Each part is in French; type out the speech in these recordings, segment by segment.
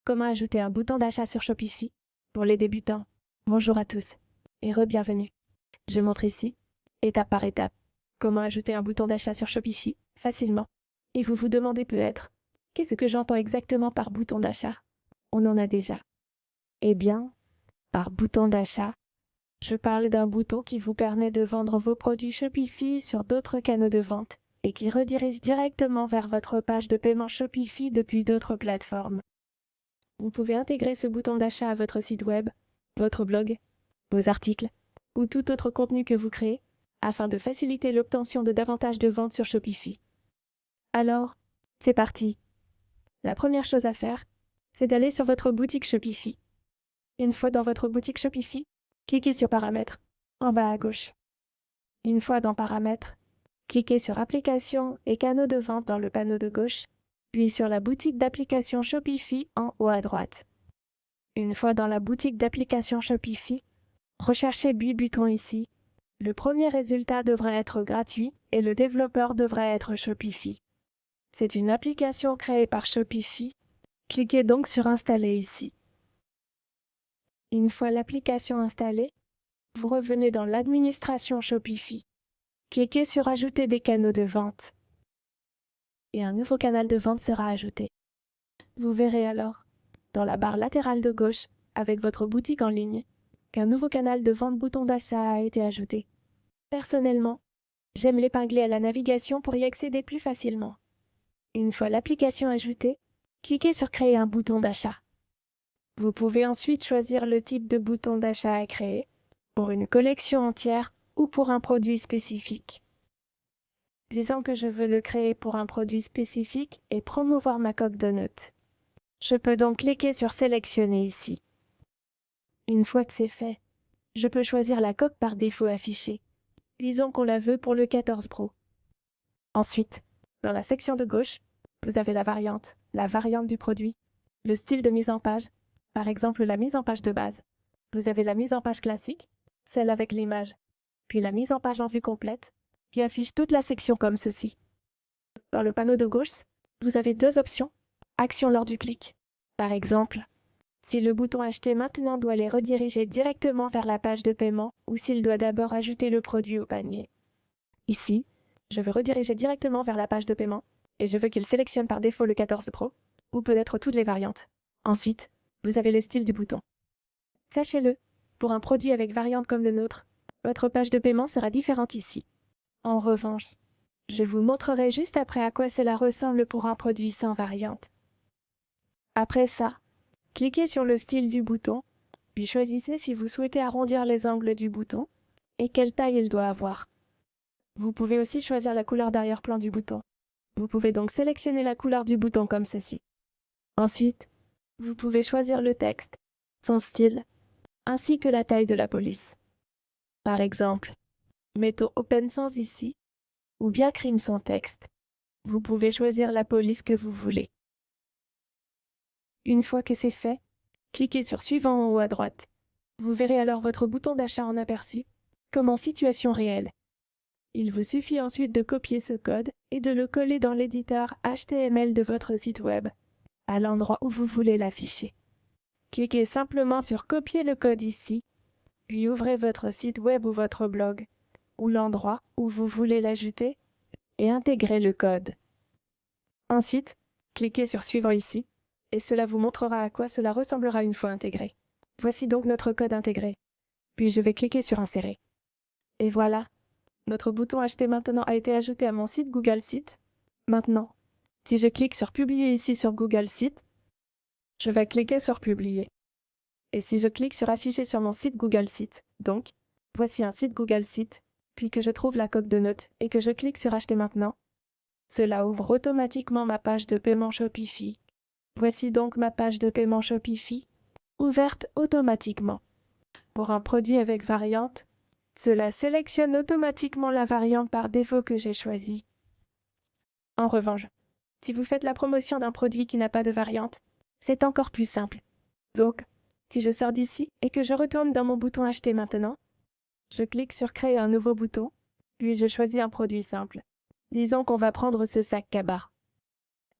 Comment ajouter un bouton d'achat sur Shopify pour les débutants? Bonjour à tous et re-bienvenue. Je montre ici, étape par étape, comment ajouter un bouton d'achat sur Shopify facilement. Et vous vous demandez peut-être, qu'est-ce que j'entends exactement par bouton d'achat? On en a déjà. Eh bien, par bouton d'achat, je parle d'un bouton qui vous permet de vendre vos produits Shopify sur d'autres canaux de vente et qui redirige directement vers votre page de paiement Shopify depuis d'autres plateformes. Vous pouvez intégrer ce bouton d'achat à votre site web, votre blog, vos articles ou tout autre contenu que vous créez afin de faciliter l'obtention de davantage de ventes sur Shopify. Alors, c'est parti! La première chose à faire, c'est d'aller sur votre boutique Shopify. Une fois dans votre boutique Shopify, cliquez sur Paramètres, en bas à gauche. Une fois dans Paramètres, cliquez sur Applications et canaux de vente dans le panneau de gauche, puis sur la boutique d'applications Shopify en haut à droite. Une fois dans la boutique d'applications Shopify, recherchez Buton ici. Le premier résultat devrait être gratuit et le développeur devrait être Shopify. C'est une application créée par Shopify. Cliquez donc sur Installer ici. Une fois l'application installée, vous revenez dans l'administration Shopify. Cliquez sur Ajouter des canaux de vente. Et un nouveau canal de vente sera ajouté. Vous verrez alors, dans la barre latérale de gauche, avec votre boutique en ligne, qu'un nouveau canal de vente bouton d'achat a été ajouté. Personnellement, j'aime l'épingler à la navigation pour y accéder plus facilement. Une fois l'application ajoutée, cliquez sur Créer un bouton d'achat. Vous pouvez ensuite choisir le type de bouton d'achat à créer, pour une collection entière ou pour un produit spécifique. Disons que je veux le créer pour un produit spécifique et promouvoir ma coque de notes. Je peux donc cliquer sur Sélectionner ici. Une fois que c'est fait, je peux choisir la coque par défaut affichée. Disons qu'on la veut pour le 14 Pro. Ensuite, dans la section de gauche, vous avez la variante du produit, le style de mise en page, par exemple la mise en page de base. Vous avez la mise en page classique, celle avec l'image, puis la mise en page en vue complète, qui affiche toute la section comme ceci. Dans le panneau de gauche, vous avez deux options, action lors du clic. Par exemple, si le bouton Acheter maintenant doit les rediriger directement vers la page de paiement ou s'il doit d'abord ajouter le produit au panier. Ici, je veux rediriger directement vers la page de paiement et je veux qu'il sélectionne par défaut le 14 Pro ou peut-être toutes les variantes. Ensuite, vous avez le style du bouton. Sachez-le, pour un produit avec variante comme le nôtre, votre page de paiement sera différente ici. En revanche, je vous montrerai juste après à quoi cela ressemble pour un produit sans variante. Après ça, cliquez sur le style du bouton, puis choisissez si vous souhaitez arrondir les angles du bouton et quelle taille il doit avoir. Vous pouvez aussi choisir la couleur d'arrière-plan du bouton. Vous pouvez donc sélectionner la couleur du bouton comme ceci. Ensuite, vous pouvez choisir le texte, son style, ainsi que la taille de la police. Par exemple, mettons Open Sans ici, ou bien Crime sans texte. Vous pouvez choisir la police que vous voulez. Une fois que c'est fait, cliquez sur Suivant en haut à droite. Vous verrez alors votre bouton d'achat en aperçu, comme en situation réelle. Il vous suffit ensuite de copier ce code et de le coller dans l'éditeur HTML de votre site web, à l'endroit où vous voulez l'afficher. Cliquez simplement sur Copier le code ici, puis ouvrez votre site web ou votre blog, ou l'endroit où vous voulez l'ajouter, et intégrez le code. Ensuite, cliquez sur Suivant ici, et cela vous montrera à quoi cela ressemblera une fois intégré. Voici donc notre code intégré. Puis je vais cliquer sur Insérer. Et voilà, notre bouton Acheter maintenant a été ajouté à mon site Google Sites. Maintenant, si je clique sur Publier ici sur Google Sites, je vais cliquer sur Publier. Et si je clique sur Afficher sur mon site Google Sites, donc, voici un site Google Sites, puis que je trouve la coque de notes et que je clique sur Acheter maintenant, cela ouvre automatiquement ma page de paiement Shopify. Voici donc ma page de paiement Shopify, ouverte automatiquement. Pour un produit avec variante, cela sélectionne automatiquement la variante par défaut que j'ai choisie. En revanche, si vous faites la promotion d'un produit qui n'a pas de variante, c'est encore plus simple. Donc, si je sors d'ici et que je retourne dans mon bouton Acheter maintenant, je clique sur Créer un nouveau bouton, puis je choisis un produit simple. Disons qu'on va prendre ce sac cabas.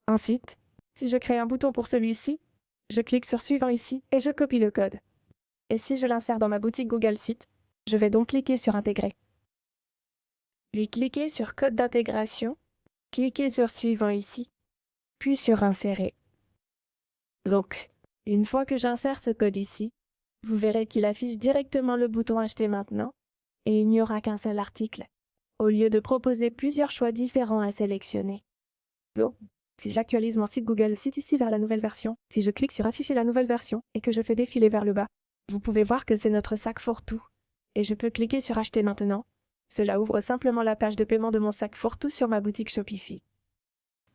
Ensuite, si je crée un bouton pour celui-ci, Je clique sur Suivant ici et je copie le code. Et si je l'insère dans ma boutique Google Sites, je vais donc cliquer sur Intégrer. Puis cliquer sur Code d'intégration, cliquez sur Suivant ici, puis sur Insérer. Donc, une fois que j'insère ce code ici, vous verrez qu'il affiche directement le bouton Acheter maintenant et il n'y aura qu'un seul article, au lieu de proposer plusieurs choix différents à sélectionner. Donc, si j'actualise mon site Google Sites ici vers la nouvelle version, si je clique sur Afficher la nouvelle version et que je fais défiler vers le bas, vous pouvez voir que c'est notre sac fourre-tout. Et je peux cliquer sur Acheter maintenant. Cela ouvre simplement la page de paiement de mon sac fourre-tout sur ma boutique Shopify.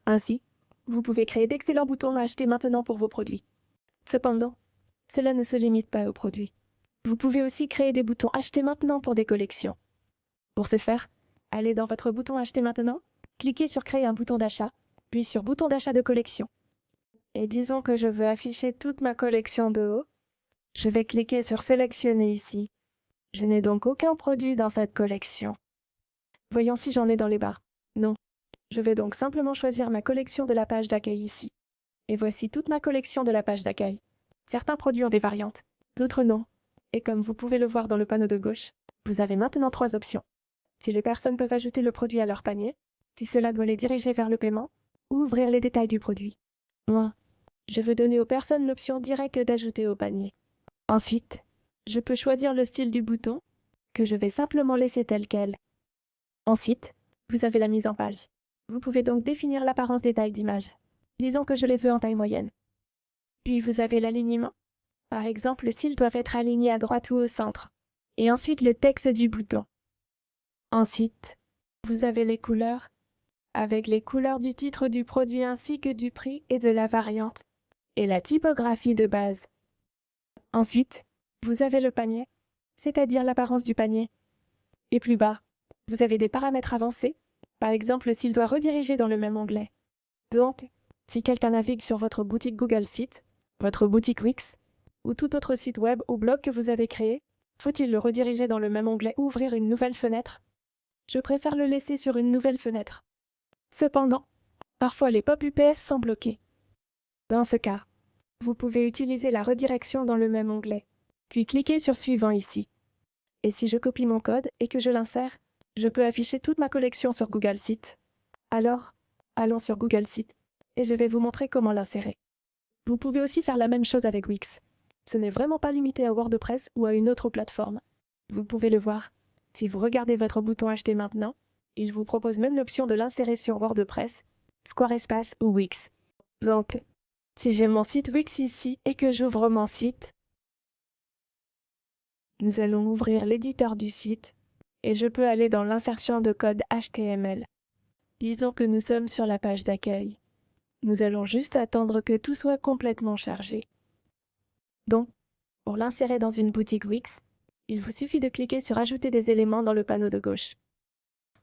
Ainsi, vous pouvez créer d'excellents boutons à acheter maintenant pour vos produits. Cependant, cela ne se limite pas aux produits. Vous pouvez aussi créer des boutons Acheter maintenant pour des collections. Pour ce faire, allez dans votre bouton Acheter maintenant, cliquez sur Créer un bouton d'achat, puis sur Bouton d'achat de collection. Et disons que je veux afficher toute ma collection de haut. Je vais cliquer sur Sélectionner ici. Je n'ai donc aucun produit dans cette collection. Voyons si j'en ai dans les barres. Non. Je vais donc simplement choisir ma collection de la page d'accueil ici. Et voici toute ma collection de la page d'accueil. Certains produits ont des variantes, d'autres non. Et comme vous pouvez le voir dans le panneau de gauche, vous avez maintenant 3 options. Si les personnes peuvent ajouter le produit à leur panier, si cela doit les diriger vers le paiement, ou ouvrir les détails du produit. Moi, je veux donner aux personnes l'option directe d'ajouter au panier. Ensuite, je peux choisir le style du bouton, que je vais simplement laisser tel quel. Ensuite, vous avez la mise en page. Vous pouvez donc définir l'apparence des tailles d'image. Disons que je les veux en taille moyenne. Puis vous avez l'alignement. Par exemple, s'ils doivent être alignés à droite ou au centre. Et ensuite le texte du bouton. Ensuite, vous avez les couleurs, avec les couleurs du titre du produit ainsi que du prix et de la variante, et la typographie de base. Ensuite, vous avez le panier, c'est-à-dire l'apparence du panier. Et plus bas, vous avez des paramètres avancés, par exemple s'il doit rediriger dans le même onglet. Donc, si quelqu'un navigue sur votre boutique Google Sites, votre boutique Wix, ou tout autre site web ou blog que vous avez créé, faut-il le rediriger dans le même onglet ou ouvrir une nouvelle fenêtre? Je préfère le laisser sur une nouvelle fenêtre. Cependant, parfois les pop UPS sont bloqués. Dans ce cas, vous pouvez utiliser la redirection dans le même onglet, puis cliquez sur Suivant ici. Et si je copie mon code et que je l'insère, je peux afficher toute ma collection sur Google Sites. Alors, allons sur Google Sites, et je vais vous montrer comment l'insérer. Vous pouvez aussi faire la même chose avec Wix. Ce n'est vraiment pas limité à WordPress ou à une autre plateforme. Vous pouvez le voir. Si vous regardez votre bouton Acheter maintenant, il vous propose même l'option de l'insérer sur WordPress, Squarespace ou Wix. Donc, si j'ai mon site Wix ici et que j'ouvre mon site, nous allons ouvrir l'éditeur du site et je peux aller dans l'insertion de code HTML. Disons que nous sommes sur la page d'accueil. Nous allons juste attendre que tout soit complètement chargé. Donc, pour l'insérer dans une boutique Wix, il vous suffit de cliquer sur Ajouter des éléments dans le panneau de gauche.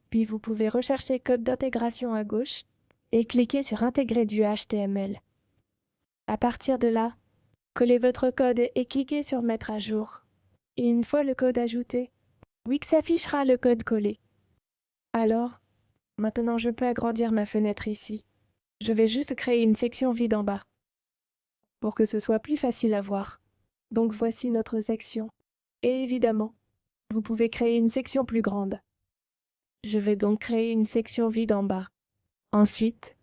Puis vous pouvez rechercher Code d'intégration à gauche et cliquer sur Intégrer du HTML. À partir de là, collez votre code et cliquez sur Mettre à jour. Et une fois le code ajouté, Wix affichera le code collé. Alors, maintenant je peux agrandir ma fenêtre ici. Je vais juste créer une section vide en bas, pour que ce soit plus facile à voir. Donc voici notre section. Et évidemment, vous pouvez créer une section plus grande. Je vais donc créer une section vide en bas. Ensuite,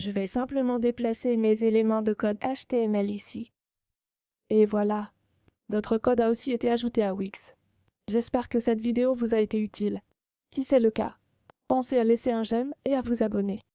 je vais simplement déplacer mes éléments de code HTML ici. Et voilà, notre code a aussi été ajouté à Wix. J'espère que cette vidéo vous a été utile. Si c'est le cas, pensez à laisser un j'aime et à vous abonner.